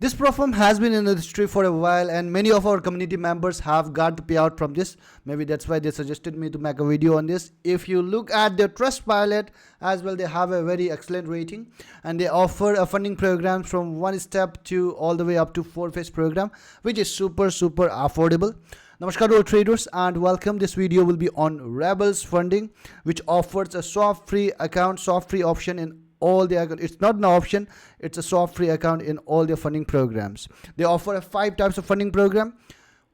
This Propfirm has been in the industry for a while, and many of our community members have got the payout from this. Maybe that's why they suggested me to make a video on this. If you look at their Trustpilot as well, they have a very excellent rating, and they offer a funding program from 1 step to all the way up to 4-phase program, which is super affordable. Namaskar all traders and welcome. This video will be on Rebels funding, which offers a soft free account, soft free option in all the account. It's not an option, it's a soft free account in all their funding programs. They offer 5 types of funding program.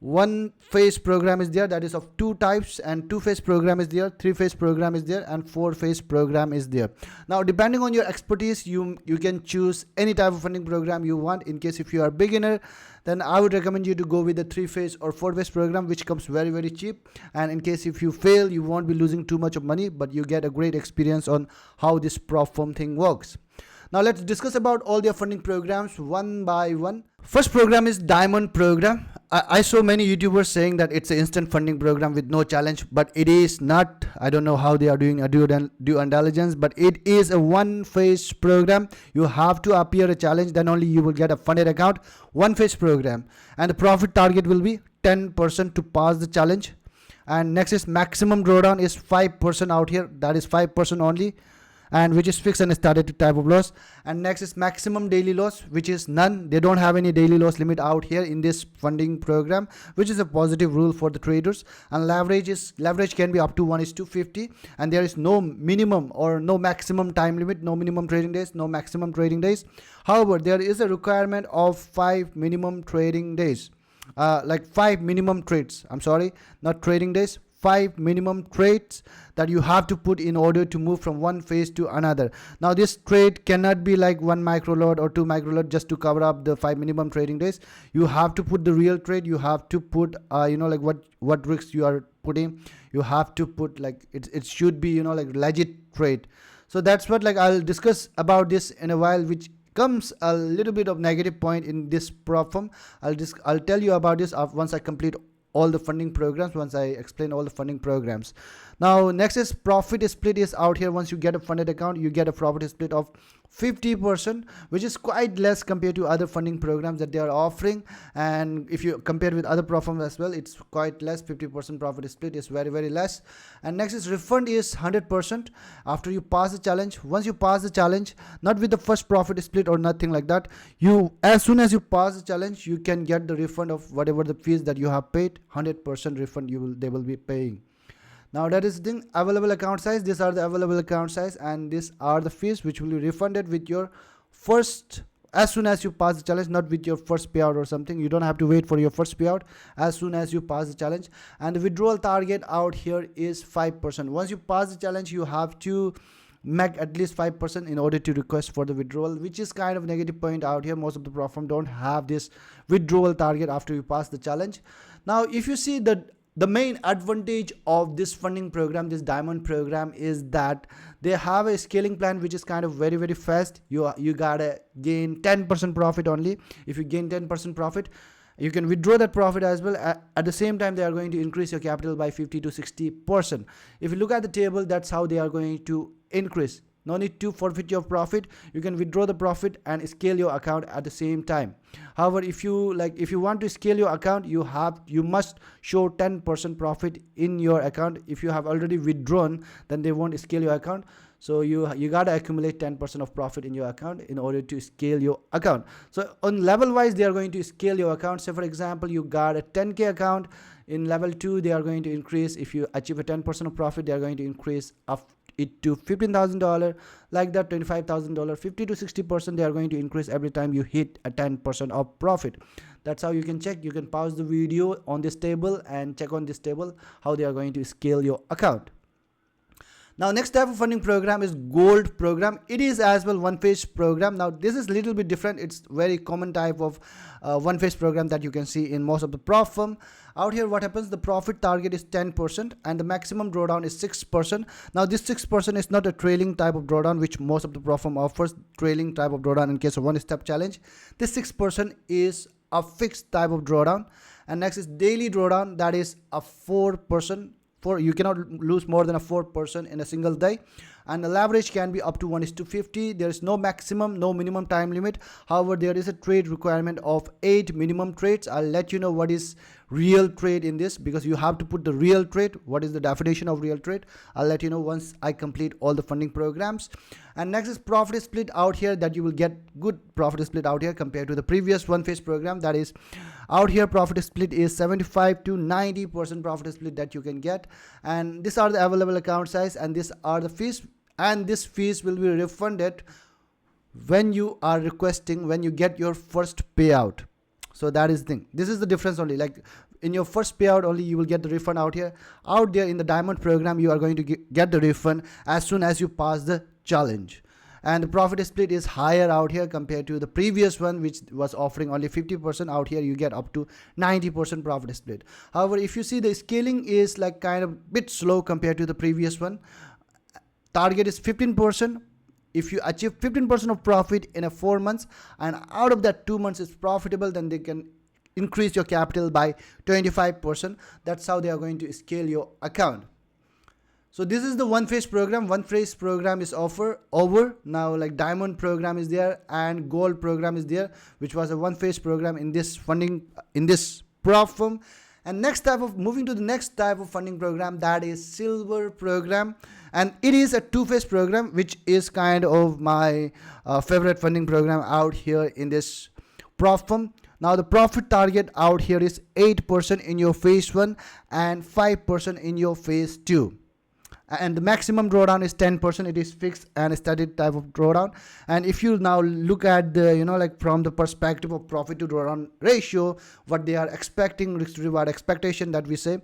1-phase program is there, that is of 2 types, and 2-phase program is there, 3-phase program is there, and 4-phase program is there. Now depending on your expertise, you can choose any type of funding program you want. In case if you are a beginner, then I would recommend you to go with the 3-phase or 4-phase program, which comes very cheap. And in case if you fail, you won't be losing too much of money, but you get a great experience on how this Propfirm thing works. Now let's discuss about all their funding programs one by one. First program is Diamond program. I saw many YouTubers saying that it's an instant funding program with no challenge, but it is not. I don't know how they are doing a due diligence, but it is a 1-phase program. You have to appear a challenge, then only you will get a funded account. 1-phase program, and the profit target will be 10% to pass the challenge. And next is maximum drawdown is 5% out here, that is 5% only, and which is fixed and started type of loss. And next is maximum daily loss, which is none. They don't have any daily loss limit out here in this funding program, which is a positive rule for the traders. And leverage can be up to 1:50, and there is no minimum or no maximum time limit, no minimum trading days, no maximum trading days. However, there is a requirement of 5 minimum trading days, like 5 minimum trades, I'm sorry, not trading days, 5 minimum trades that you have to put in order to move from one phase to another. Now this trade cannot be like 1 micro lot or 2 micro lot just to cover up the 5 minimum trading days. You have to put the real trade. You have to put like what risks you are putting. You have to put like it should be like legit trade. So that's what I'll discuss about this in a while, which comes a little bit of negative point in this Propfirm. I'll tell you about this once I complete all the funding programs, once I explain all the funding programs. Now next is profit split is out here. Once you get a funded account, you get a profit split of 50%, which is quite less compared to other funding programs that they are offering. And if you compare with other Propfirms as well, it's quite less. 50% profit split is very less. And next is refund is 100% after you pass the challenge. Once you pass the challenge, not with the first profit split or nothing like that, as soon as you pass the challenge, you can get the refund of whatever the fees that you have paid. 100% refund they will be paying. Now that is the thing. Available account size, these are the available account size, and these are the fees which will be refunded with your first, as soon as you pass the challenge, not with your first payout or something. You don't have to wait for your first payout. As soon as you pass the challenge, and the withdrawal target out here is 5%. Once you pass the challenge, you have to make at least 5% in order to request for the withdrawal, which is kind of negative point out here. Most of the Propfirm don't have this withdrawal target after you pass the challenge. Now if you see the main advantage of this funding program, this Diamond program, is that they have a scaling plan which is kind of very fast. You gotta gain 10% profit only. If you gain 10% profit, you can withdraw that profit as well. At the same time, they are going to increase your capital by 50 to 60%. If you look at the table, that's how they are going to increase. No need to forfeit your profit. You can withdraw the profit and scale your account at the same time. However, if you want to scale your account, you must show 10% profit in your account. If you have already withdrawn, then they won't scale your account. So you gotta accumulate 10% of profit in your account in order to scale your account. So on level wise, they are going to scale your account. Say for example, you got a 10k account. In level 2, they are going to increase. If you achieve a 10% of profit, they are going to increase up it to $15,000, like that, $25,000, 50 to 60%. They are going to increase every time you hit a 10% of profit. That's how you can check. You can pause the video on this table and check on this table how they are going to scale your account. Now next type of funding program is Gold program. It is as well 1-phase program. Now this is a little bit different. It's very common type of 1-phase program that you can see in most of the Propfirm. Out here what happens, the profit target is 10% and the maximum drawdown is 6%. Now this 6% is not a trailing type of drawdown, which most of the Propfirm offers trailing type of drawdown in case of 1-step challenge. This 6% is a fixed type of drawdown. And next is daily drawdown, that is a 4%. You cannot lose more than a 4% in a single day. and the leverage can be up to 1:50. There is no maximum, no minimum time limit. However, there is a trade requirement of 8 minimum trades. I'll let you know what is real trade in this, because you have to put the real trade. What is the definition of real trade? I'll let you know once I complete all the funding programs. And next is profit split out here, that you will get good profit split out here compared to the previous one phase program. That is, out here profit split is 75 to 90% profit split that you can get. And these are the available account size, and these are the fees, and this fees will be refunded when you are requesting, when you get your first payout. So that is the thing. This is the difference only. Like in your first payout only, you will get the refund out here. Out there in the diamond program, you are going to get the refund as soon as you pass the challenge. And the profit split is higher out here compared to the previous one, which was offering only 50%. Out here you get up to 90% profit split. However, if you see, the scaling is like kind of bit slow compared to the previous one. Target is 15%. If you achieve 15% of profit in a 4 months, and out of that 2 months is profitable, then they can increase your capital by 25%. That's how they are going to scale your account. So this is the one phase program. One phase program is over now. Like diamond program is there and gold program is there, which was a one phase program in this funding, in this Propfirm. And moving to the next type of funding program, that is silver program, and it is a two-phase program, which is kind of my favorite funding program out here in this Propfirm. Now the profit target out here is 8% in your phase 1 and 5% in your phase 2. And the maximum drawdown is 10%. It is fixed and static type of drawdown. And if you now look at the, like from the perspective of profit to drawdown ratio, what they are expecting, risk to reward expectation that we say,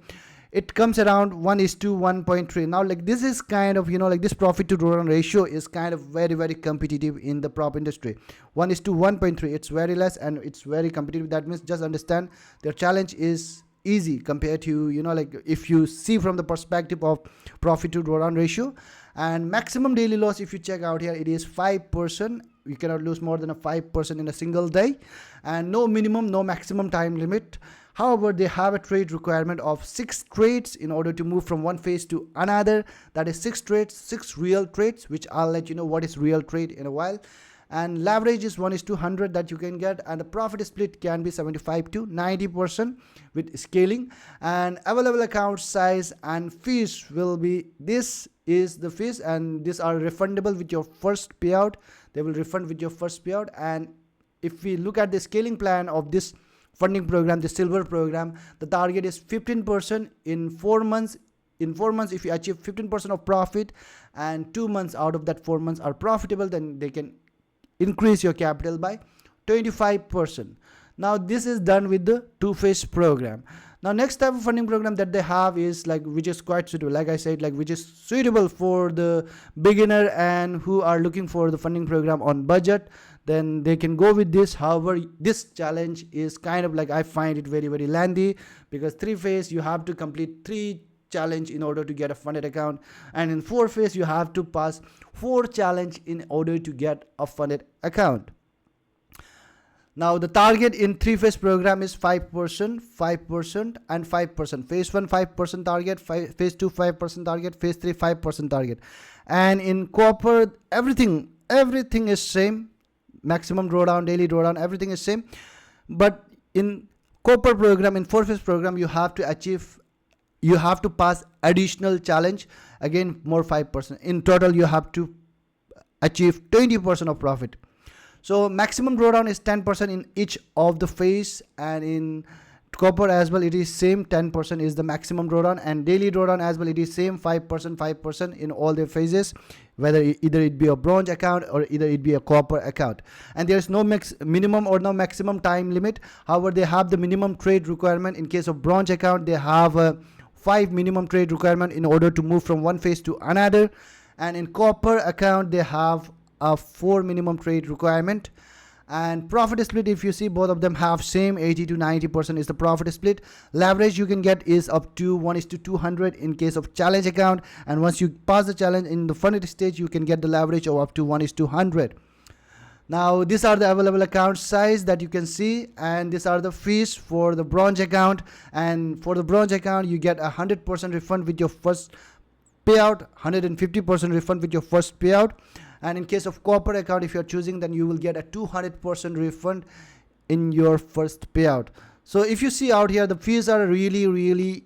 it comes around 1:1.3. Now like this is kind of, like this profit to drawdown ratio is kind of very, very competitive in the prop industry. 1:1.3, it's very less and it's very competitive. That means just understand their challenge is easy compared to, like if you see from the perspective of profit to drawdown ratio. And maximum daily loss, if you check out here, it is 5%. You cannot lose more than a 5% in a single day, and no minimum, no maximum time limit. However, they have a trade requirement of 6 trades in order to move from one phase to another. That is 6 trades, 6 real trades, which I'll let you know what is real trade in a while. And leverage is 1:100 that you can get, and the profit split can be 75 to 90% with scaling. And available account size and fees will be, this is the fees, and these are refundable with your first payout. They will refund with your first payout. And if we look at the scaling plan of this funding program, the silver program, the target is 15% in 4 months. In 4 months, if you achieve 15% of profit and 2 months out of that 4 months are profitable, then they can increase your capital by 25%. Now this is done with the two-phase program. Now next type of funding program that they have is like, which is quite suitable, like I said, like which is suitable for the beginner and who are looking for the funding program on budget, then they can go with this. However, this challenge is kind of like, I find it very, very lengthy, because 3 phase you have to complete 3 challenge in order to get a funded account, and in 4 phase you have to pass 4 challenge in order to get a funded account. Now the target in 3 phase program is 5%, 5% and 5%. Phase 1 5% target, phase 2 5% target, phase 3 5% target. And in copper, everything is same. Maximum drawdown, daily drawdown, everything is same. But in copper program, in 4 phase program, you have to pass additional challenge, again more 5%. In total you have to achieve 20% of profit. So maximum drawdown is 10% in each of the phase, and in copper as well it is same, 10% is the maximum drawdown, and daily drawdown as well it is same, 5% in all the phases, whether either it be a bronze account or either it be a copper account. And there is no minimum or no maximum time limit. However, they have the minimum trade requirement. In case of bronze account, they have a 5 minimum trade requirement in order to move from one phase to another, and in copper account they have a 4 minimum trade requirement. And profit split, if you see, both of them have same, 80 to 90% is the profit split. Leverage you can get is up to 1:200 in case of challenge account, and once you pass the challenge in the funded stage, you can get the leverage of up to 1:100. Now these are the available account size that you can see, and these are the fees for the bronze account. And for the bronze account you get 100% refund with your first payout, 150% refund with your first payout. And in case of corporate account, if you're choosing, then you will get a 200% refund in your first payout. So if you see out here, the fees are really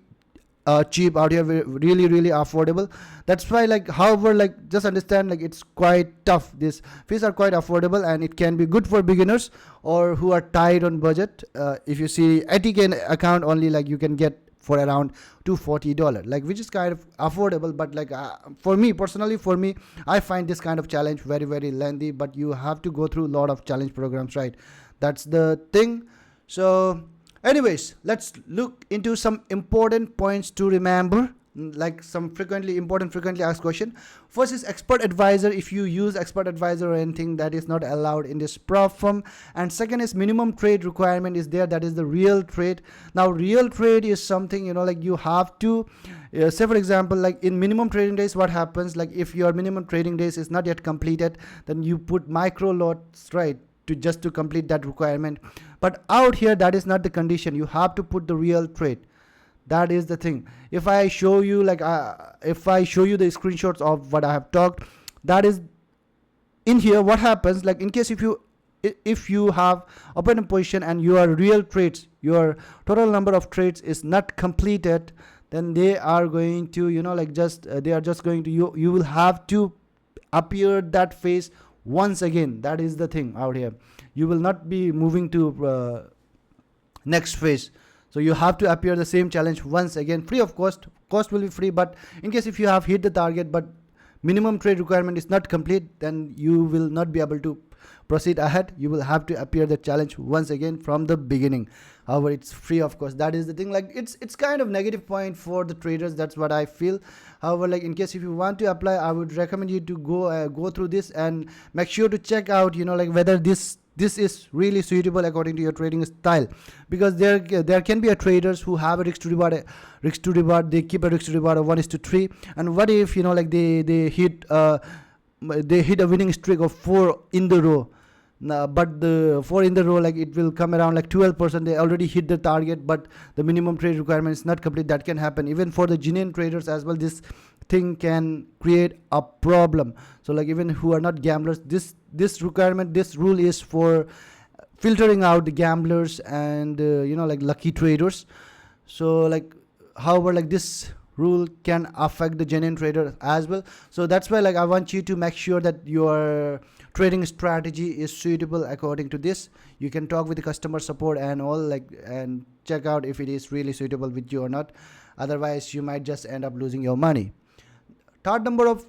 cheap out here, really affordable. That's why, like, however, like, just understand, like, it's quite tough. These fees are quite affordable, and it can be good for beginners or who are tight on budget. If you see 80K account only, like, you can get for around $240, like, which is kind of affordable. But like, for me personally, I find this kind of challenge very lengthy, but you have to go through a lot of challenge programs, right? That's the thing. So anyways, let's look into some important points to remember, like some frequently asked question. First is expert advisor. If you use expert advisor or anything, that is not allowed in this Propfirm. And second is minimum trade requirement is there, that is the real trade. Now real trade is something, you know, like, you have to say, for example, like in minimum trading days, what happens, like, if your minimum trading days is not yet completed, then you put micro lots, right, to complete that requirement. But out here, that is not the condition. You have to put the real trade. That is the thing. If I show you, like, if I show you the screenshots of what I have talked, that is in here. What happens, like, in case if you have open position and your real trades, your total number of trades is not completed, then they are going to, you know, like, they are just going to, you will have to appear that phase once again. That is the thing out here. You will not be moving to next phase. So you have to appear the same challenge once again, free of cost. Cost will be free, but in case if you have hit the target but minimum trade requirement is not complete, then you will not be able to proceed ahead. You will have to appear the challenge once again from the beginning. However, it's free of course. That is the thing. Like, it's kind of negative point for the traders. That's what I feel. However, like, in case if you want to apply, I would recommend you to go through this and make sure to check out, you know, like, whether this is really suitable according to your trading style. Because there can be a traders who have a risk to reward, they keep a risk to reward of 1:3. And what if, you know, like, they hit a winning streak of 4 in the row. But the 4 in the row, like, it will come around like 12%. They already hit the target, but the minimum trade requirement is not complete. That can happen even for the genuine traders as well. This thing can create a problem. So, like, even who are not gamblers, this requirement, this rule is for filtering out the gamblers and you know, like, lucky traders. So, like, however, like, this rule can affect the genuine trader as well. So that's why, like, I want you to make sure that your trading strategy is suitable according to this. You can talk with the customer support and all, like, and check out if it is really suitable with you or not. Otherwise, you might just end up losing your money. Third number of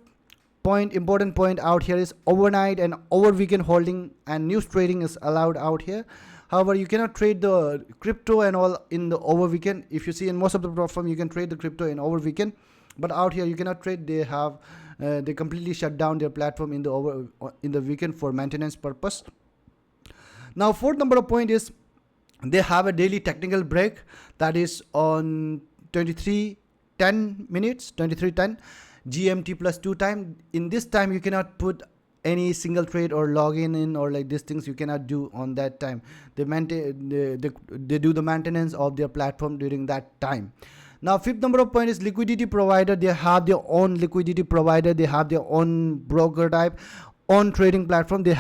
important point out here is overnight and over weekend holding and news trading is allowed out here. However, you cannot trade the crypto and all in the over weekend. If you see in most of the platform, you can trade the crypto in over weekend, but out here you cannot trade. They completely shut down their platform in the weekend for maintenance purpose. Now, fourth number of point is they have a daily technical break that is on 23:10 GMT plus 2 time. In this time, you cannot put any single trade or login in or like these things you cannot do on that time. They do the maintenance of their platform during that time. Now, fifth number of point is liquidity provider. They have their own liquidity provider. They have their own broker type, own trading platform. They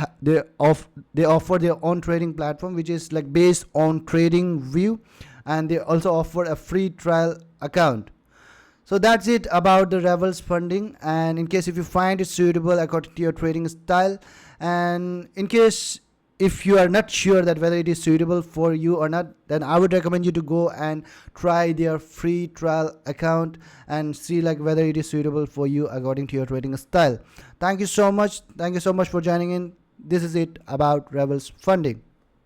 offer their own trading platform, which is like based on trading view, and they also offer a free trial account. So that's it about the Revels funding. And in case if you find it suitable according to your trading style, and in case if you are not sure that whether it is suitable for you or not, then I would recommend you to go and try their free trial account and see like whether it is suitable for you according to your trading style. Thank you so much. Thank you so much for joining in. This is it about Revels funding.